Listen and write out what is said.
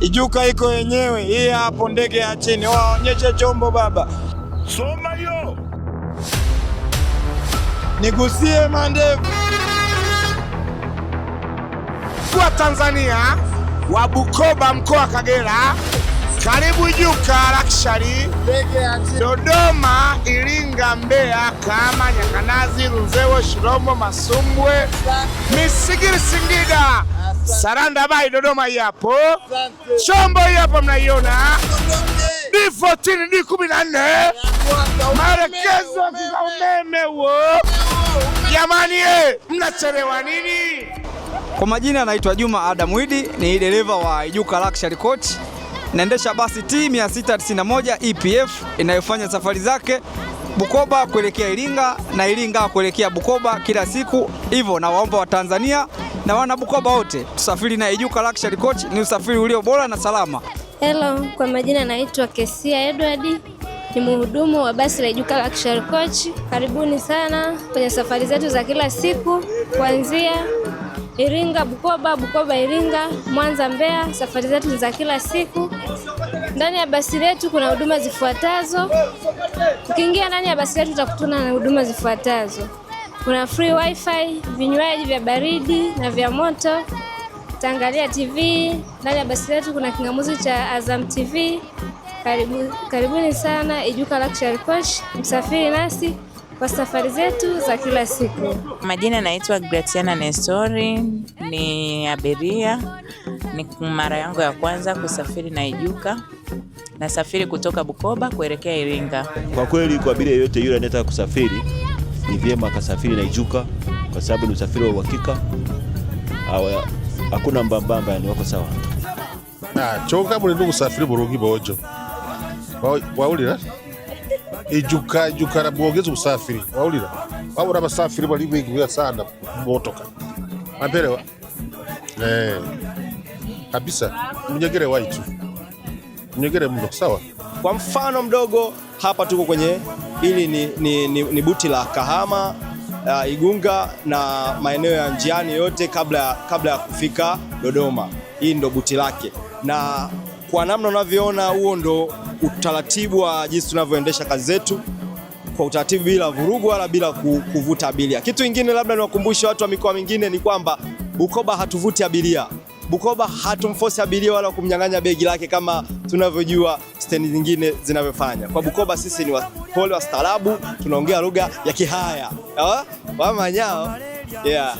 Ijuka iko yenyewe. Hii hapo ndege ya chini. Waonyeshe chombo baba. Soma hiyo. Nigusie mandevu. Kwa Tanzania wa Bukoba mkoa wa Kagera, karibu Ijuka Luxury, Dodoma, Iringa, Mbeya, Kahama, Nyakanazi, Runzewe, Shirombo, Masumbwe, Misigiri, Singida, Saranda Bai, Dodoma yapo. Chombo hapo mnaiona. D14, D14. Marekezo ya umeme huo. Jamani, mnachelewa nini? Kwa majina anaitwa Juma Adam Widi, ni dereva wa Ijuka Luxury Coach. Naendesha basi T691 EPF inayofanya safari zake Bukoba kuelekea Iringa na Iringa kuelekea Bukoba kila siku. Hivyo na waomba wa Tanzania na wana Bukoba wote tusafiri na Ijuka Luxury Coach, ni usafiri ulio bora na salama. Hello, kwa majina naitwa Kesia Edward, ni mhudumu wa basi la Ijuka Luxury Coach. Karibuni sana kwenye safari zetu za kila siku kuanzia Iringa Bukoba, Bukoba Iringa, Mwanza Mbeya. Safari zetu za kila siku. Ndani ya basi letu kuna huduma zifuatazo. Ukiingia ndani ya basi letu utakutana na huduma zifuatazo. Kuna free wifi, vinywaji vya baridi na vya moto, utaangalia TV. Ndani ya basi letu kuna kingamuzi cha Azam TV. Karibuni sana Ijuka Luxury Coach, msafiri nasi kwa safari zetu za kila siku. Majina naitwa Gratiana Nestori, ni abiria. Ni mara yangu ya kwanza kusafiri na Ijuka. Nasafiri kutoka Bukoba kuelekea Iringa. Kwa kweli kwa abiria yote yule anataka kusafiri, ni vyema akasafiri na Ijuka kwa sababu ni usafiri wa uhakika. Hakuna mbambamba, ni wako sawa. Choka muri ndo gusafiri burugi bojo. Waulira? Ijuka rabogeza usafiri. Waulira? Wabura abasafiri bali biguya sana motoka. Ambelewa? Kabisa. Mnyegere waitu. Mnyegere mno, sawa? Kwa mfano mdogo hapa tuko kwenye hili ni buti la Kahama, Igunga na maeneo ya njiani yote kabla ya kufika Dodoma. Hii ndo buti lake. Na kwa namna unavyoona huo ndo utaratibu wa jinsi tunavyoendesha kazi zetu kwa utaratibu, bila vurugu wala bila kuvuta abiria. Kitu kingine labda niwakumbushe watu wa mikoa mingine ni kwamba Bukoba hatuvuti abiria. Bukoba hatumforce abiria wala kumnyang'anya begi lake kama tunavyojua stendi nyingine zinavyofanya. Kwa Bukoba sisi ni wapole, wastaarabu, tunaongea lugha ya Kihaya. Wamanyao. Yeah.